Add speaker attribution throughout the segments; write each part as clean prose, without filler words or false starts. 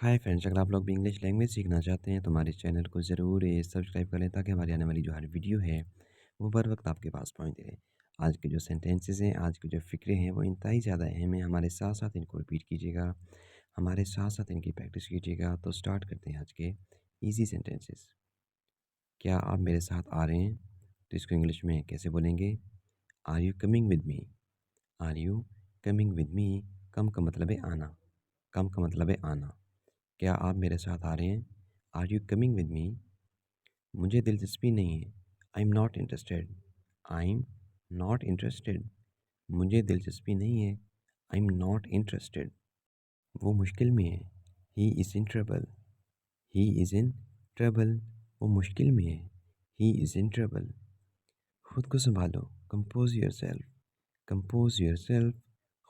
Speaker 1: Hi friends, अगर आप लोग भी इंग्लिश लैंग्वेज सीखना चाहते हैं तो हमारे चैनल को ज़रूर सब्सक्राइब कर लें ताकि हमारी आने वाली जो हर वीडियो है वो बर वक्त आपके पास पहुंचती रहे। आज के जो सेंटेंसेस हैं, आज की जो फ़िक्रे हैं वो इंतहाई ज़्यादा अहम है। हमारे साथ साथ इनको रिपीट कीजिएगा, हमारे साथ साथ इनकी प्रैक्टिस कीजिएगा। तो स्टार्ट करते हैं आज के ईजी सेंटेंसेस। क्या आप मेरे साथ आ रहे हैं? तो इसको इंग्लिश में कैसे बोलेंगे? Are you coming with me? Are you coming with me? Come का मतलब है आना। कम का मतलब है आना। क्या आप मेरे साथ आ रहे हैं? Are you coming with me? मुझे दिलचस्पी नहीं है। I am not interested. I am not interested. मुझे दिलचस्पी नहीं है। I am not interested. वो मुश्किल में है। He is in trouble. He is in trouble. वो मुश्किल में है। He is in trouble. खुद को संभालो। Compose your self. Compose your self.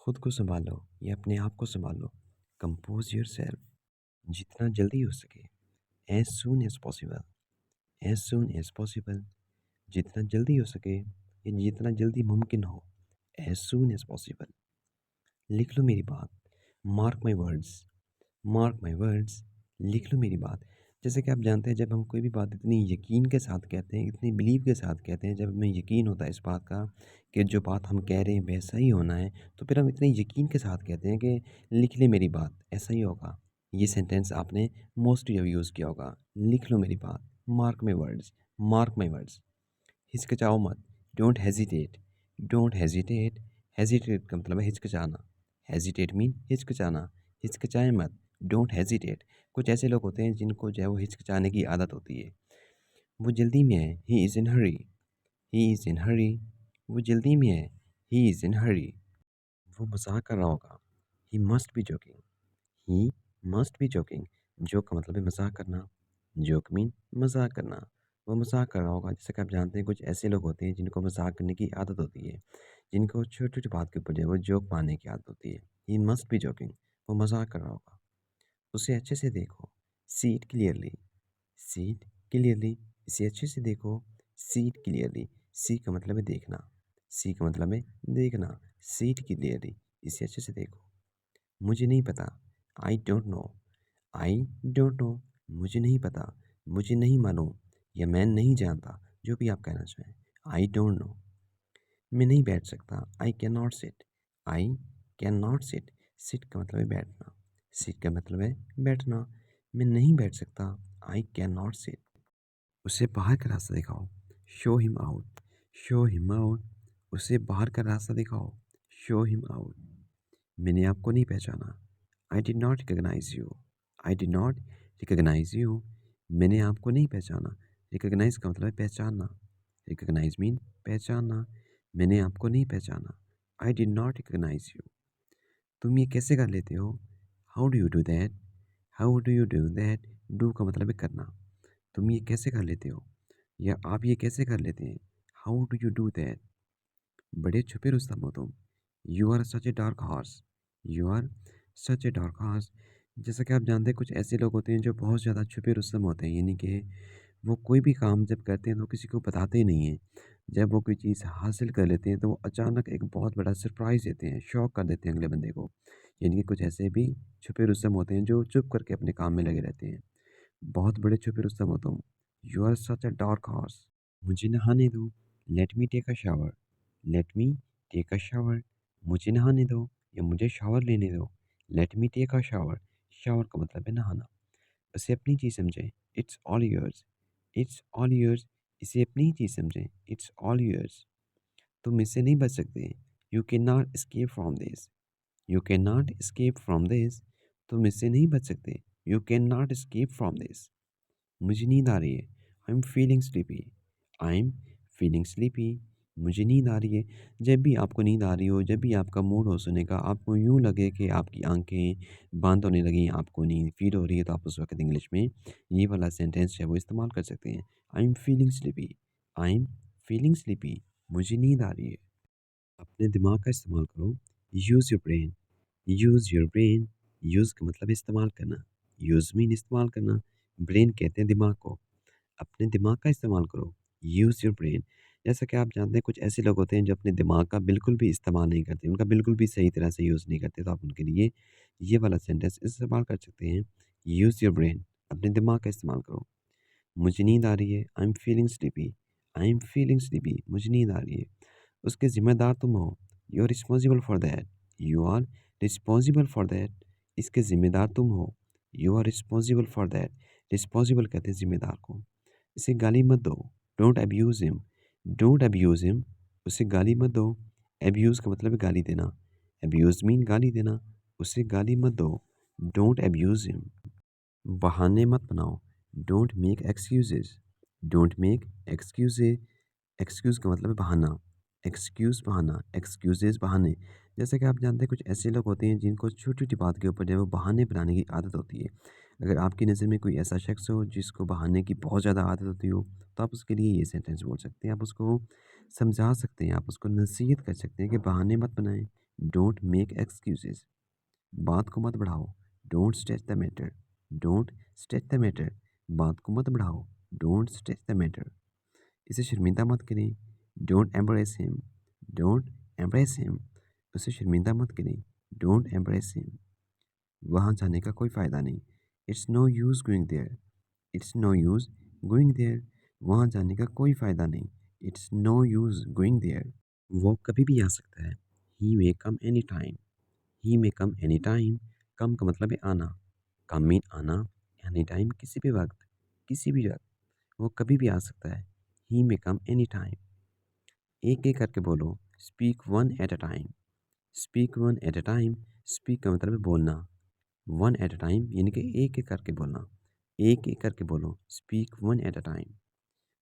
Speaker 1: खुद को संभालो या अपने आप को संभालो। Compose your self. जितना जल्दी हो सके। As soon as possible. As soon as possible. जितना जल्दी हो सके या जितना जल्दी मुमकिन हो। As soon as possible. लिख लो मेरी बात। Mark my words. Mark my words. लिख लो मेरी बात। जैसे कि आप जानते हैं, जब हम कोई भी बात इतनी यकीन के साथ कहते हैं, इतनी बिलीव के साथ कहते हैं, जब हमें यकीन होता है इस बात का कि जो बात हम कह रहे हैं वैसा ही होना है, तो फिर हम इतने यकीन के साथ कहते हैं कि लिख ले मेरी बात, ऐसा ही होगा। ये सेंटेंस आपने मोस्टली यूज़ किया होगा। लिख लो मेरी बात। Mark my words. Mark my words. हिचकिचाओ मत। Don't hesitate. Don't hesitate. Hesitate का मतलब है हिचकिचाना। हेजिटेट मीन हिचकिचाना। हिचकिचाए मत। Don't hesitate. कुछ ऐसे लोग होते हैं जिनको जो है वो हिचकिचाने की आदत होती है। वो जल्दी में है। He is in hurry. He is in hurry. वो जल्दी में है। He is in hurry. वो मजाक कर रहा होगा। He must be joking. He must be joking. Joke का मतलब है मजाक करना। जोक मीन मजाक करना। वो मजाक कर रहा होगा। जैसे कि आप जानते हैं, कुछ ऐसे लोग होते हैं जिनको मजाक करने की आदत होती है, जिनको छोटी छोटी बात के ऊपर जो है वो जोक मारने की आदत होती है। ही मस्ट बी जोकिंग। वो मजाक कर रहा होगा। उसे अच्छे से देखो। See it clearly. See it clearly. इसे अच्छे से देखो। See it clearly. सी का मतलब है देखना। सी का मतलब है देखना। See it clearly. इसे अच्छे से देखो। मुझे नहीं पता। आई don't no. I don't no. मुझे नहीं पता। मुझे नहीं मालूम या मैं नहीं जानता, जो भी आप कहना चाहें। I don't know. मैं नहीं बैठ सकता। I can not sit. I can not sit. Sit का मतलब है बैठना। सिट का मतलब है बैठना। मैं नहीं बैठ सकता। I can not sit. उसे बाहर का रास्ता दिखाओ। Show him out. Show him out. उसे बाहर का रास्ता दिखाओ। Show him out. मैंने आपको नहीं पहचाना। I did not recognise you. I did not recognise you. मैंने आपको नहीं पहचाना। रिकग्नाइज का मतलब है पहचानना। रिकग्नाइज मीन पहचानना। मैंने आपको नहीं पहचाना। I did not recognise you. तुम ये कैसे कर लेते हो? How do you do that? How do you do that? Do का मतलब है करना। तुम ये कैसे कर लेते हो या आप ये कैसे कर लेते हैं? How do you do that? बड़े छुपे रुस्तम हो तुम। You are such a dark horse. You are such a dark horse. जैसा कि आप जानते हैं, कुछ ऐसे लोग होते हैं जो बहुत ज़्यादा छुपे रुस्तम होते हैं, यानी कि वो कोई भी काम जब करते हैं तो किसी को बताते ही नहीं हैं। जब वो कोई चीज़ हासिल कर लेते हैं तो वो अचानक एक बहुत बड़ा सरप्राइज़ देते हैं, शॉक कर देते हैं अगले बंदे को। यानी कि कुछ ऐसे भी छुपे रुस्तम होते हैं जो चुप करके अपने काम में लगे रहते हैं। बहुत बड़े छुपे रुस्तम हो तुम। You are such a dark horse. मुझे नहाने दो। Let me take a shower. Let me take a shower. मुझे नहाने दो या मुझे शावर लेने दो। Let me take a shower. Shower का मतलब है नहाना। उसे अपनी चीज़ समझें। It's all yours. It's all yours. इसे अपनी चीज़ समझें। It's all yours. तुम इससे नहीं बच सकते। You can not escape from this. You can not escape from this. तुम इससे नहीं बच सकते। You can not escape from this. मुझे नींद आ रही है। I am feeling sleepy. I am feeling sleepy. मुझे नींद आ रही है। जब भी आपको नींद आ रही हो, जब भी आपका मूड हो सोने का, आपको यूँ लगे कि आपकी आंखें बंद होने लगी, आपको नींद फ़ील हो रही है, तो आप उस वक़्त इंग्लिश में ये वाला सेंटेंस है वो इस्तेमाल कर सकते हैं। आई am feeling sleepy. I am feeling sleepy. मुझे नींद आ रही है। अपने दिमाग का इस्तेमाल करो। Use your brain. Use your brain. Use का मतलब है इस्तेमाल करना। यूज़ मीन इस्तेमाल करना। ब्रेन कहते हैं दिमाग को। अपने दिमाग का इस्तेमाल करो। Use your brain. जैसा कि आप जानते हैं, कुछ ऐसे लोग होते हैं जो अपने दिमाग का बिल्कुल भी इस्तेमाल नहीं करते, उनका बिल्कुल भी सही तरह से यूज़ नहीं करते, तो आप उनके लिए ये वाला सेंटेंस इस्तेमाल कर सकते हैं। यूज़ योर ब्रेन, अपने दिमाग का इस्तेमाल करो। मुझे नींद आ रही है, I am feeling sleepy, I am feeling sleepy, मुझे नींद आ रही है। उसके ज़िम्मेदार तुम हो, you are responsible for that, you are responsible for that. इसके ज़िम्मेदार तुम हो, you are responsible for that. Responsible कहते हैं ज़िम्मेदार को। इसे गाली मत दो, don't abuse him, don't abuse him. उसे गाली मत दो। अब्यूज़ का मतलब है गाली देना, अब्यूज़ मीन गाली देना। उसे गाली मत दो, डोंट अब्यूज़ हिम। बहाने मत बनाओ, don't make excuses, don't make excuses. Excuse का मतलब है बहाना, एक्सक्यूज़ बहाना, एक्सक्यूज़ेज़ बहाने। जैसे कि आप जानते हैं कुछ ऐसे लोग होते हैं जिनको छोटी-छोटी बात के ऊपर जो है वो बहाने बनाने की आदत होती है। अगर आपकी नज़र में कोई ऐसा शख्स हो जिसको बहाने की बहुत ज़्यादा आदत होती हो, तो आप उसके लिए ये सेंटेंस बोल सकते हैं। आप उसको समझा सकते हैं, आप उसको नसीहत कर सकते हैं कि बहाने मत बनाएँ, डोंट मेक एक्सक्यूज़ेज़। बात को मत बढ़ाओ, don't stretch the matter, don't stretch the matter. बात को मत बढ़ाओ, डोंट स्ट्रेच द मैटर। इसे शर्मिंदा मत करें, don't embrace him, don't embrace him. उसे शर्मिंदा मत करें, डोंट एम्बरेस हिम। वहाँ जाने का कोई फ़ायदा नहीं, it's no use going there, it's no use going there. वहाँ जाने का कोई फ़ायदा नहीं, it's no use going there. वो कभी भी आ सकता है, he may come any time, he may come any time. Come का मतलब है आना, कम मीन आना, एनी टाइम किसी भी वक्त, किसी भी वक्त। वो कभी भी आ सकता है, he may come any time. एक एक करके बोलो, speak one at a time, speak one at a time. Speak का मतलब है बोलना, वन एट अ टाइम यानी कि एक एक करके बोलना, एक एक करके बोलो, speak one at a time.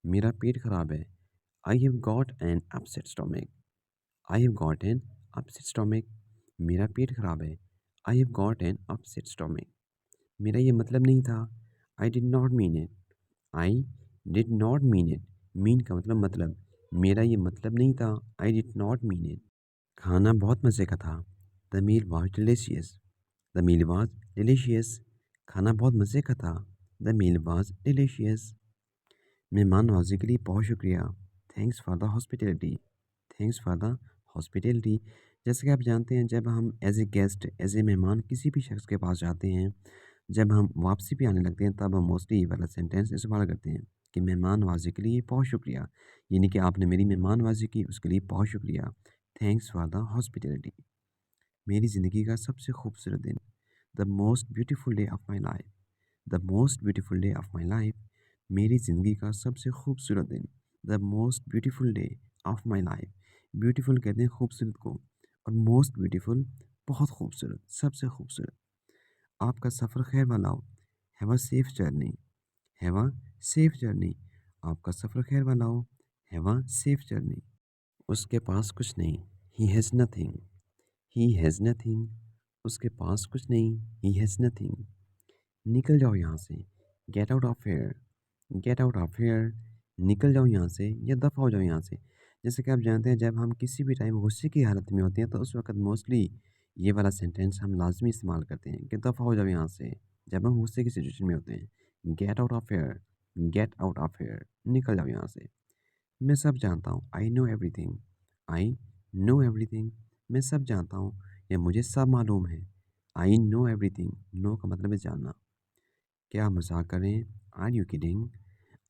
Speaker 1: मेरा पेट खराब है, I have got an upset stomach, I have got an upset stomach. मेरा पेट खराब है, I have got an upset stomach. मेरा ये मतलब नहीं था, आई did not mean it, I did not mean it. Mean का मतलब, मेरा ये मतलब नहीं था, आई डिड नॉट मीन इट। खाना बहुत मज़े का था, the meal was delicious, the meal was delicious. खाना बहुत मज़े का था, द मील वाज डिलीशियस। मेहमान नवाजी के लिए बहुत शुक्रिया, thanks for the hospitality, thanks for the hospitality. जैसे कि आप जानते हैं जब हम as a guest, as a मेहमान किसी भी शख्स के पास जाते हैं, जब हम वापसी पे आने लगते हैं तब हम मोस्टली ये वाला सेंटेंस इस्तेमाल करते हैं कि मेहमान नवाजी के लिए बहुत शुक्रिया, यानी कि आपने मेरी मेहमान नवाजी की उसके लिए बहुत शुक्रिया, थैंक्स फॉर द हॉस्पिटैलिटी। मेरी ज़िंदगी का सबसे खूबसूरत दिन, the most beautiful day of my life, the most beautiful day of my life. मेरी ज़िंदगी का सबसे खूबसूरत दिन, the most beautiful day of my life. Beautiful कहते हैं खूबसूरत को, और मोस्ट ब्यूटीफुल बहुत खूबसूरत, सबसे खूबसूरत। आपका सफ़र खैर वाला हो, have a safe journey, have a safe journey. आपका सफ़र खैर वाला हो, हैव अ सेफ जर्नी। उसके पास कुछ नहीं, he has nothing, he has nothing. उसके पास कुछ नहीं, ही हैज़ नथिंग। निकल जाओ यहाँ से, get out of here, get out of here. निकल जाओ यहाँ से या दफ़ा हो जाओ यहाँ से। जैसे कि आप जानते हैं जब हम किसी भी टाइम गुस्से की हालत में होते हैं तो उस वक़्त मोस्टली ये वाला सेंटेंस हम लाज़मी इस्तेमाल करते हैं कि दफ़ा हो जाओ यहाँ से, जब हम गुस्से की सिचुएशन में होते हैं। Get out of here, get out of here, निकल जाओ यहाँ से। मैं सब जानता हूँ, I know everything, I know everything. मैं सब जानता हूँ या मुझे सब मालूम है। आई नो एवरीथिंग, नो का मतलब है जानना। क्या आप मज़ाक कर रहे हैं? Are you kidding?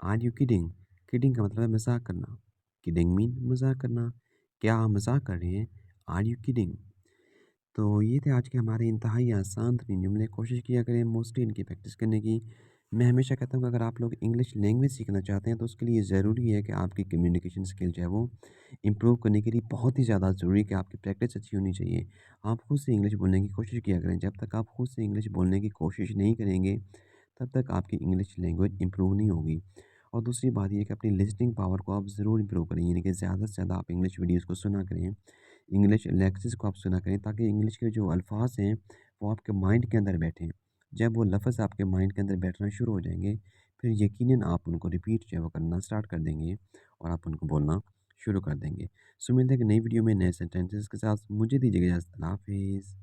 Speaker 1: Are you kidding? Kidding का मतलब है मज़ाक करना। किडिंग मीन मज़ाक करना। क्या आप मज़ाक कर रहे हैं? Are you kidding? तो ये थे आज के हमारे इंतहाई आसान तरीन जुमले। कोशिश किया करें मोस्टली इनकी प्रैक्टिस करने की। मैं हमेशा कहता हूँ कि अगर आप लोग इंग्लिश लैंग्वेज सीखना चाहते हैं तो उसके लिए ज़रूरी है कि आपकी कम्युनिकेशन स्किल जो है वो इम्प्रूव करने के लिए बहुत ही ज़्यादा ज़रूरी है कि आपकी प्रैक्टिस अच्छी होनी चाहिए। आप खुद से इंग्लिश बोलने की कोशिश किया करें। जब तक आप खुद से इंग्लिश बोलने की कोशिश नहीं करेंगे तब तक आपकी इंग्लिश लैंग्वेज इम्प्रूव नहीं होगी। और दूसरी बात ये है कि अपनी लिसनिंग पावर को आप ज़रूर इम्प्रूव करें, यानी कि ज़्यादा से ज़्यादा आप इंग्लिश वीडियोज़ को सुना करें, इंग्लिश लेक्चर्स को आप सुना करें ताकि इंग्लिश के जो अल्फाज हैं वो आपके माइंड के अंदर बैठें। जब वो लफ्ज़ आपके माइंड के अंदर बैठना शुरू हो जाएंगे फिर यकीनन आप उनको रिपीट जो है वो करना स्टार्ट कर देंगे और आप उनको बोलना शुरू कर देंगे। सो मिलते हैं एक नई वीडियो में नए सेंटेंसेस के साथ। मुझे दीजिएगा इजाज़त। अल्लाह हाफ़िज़।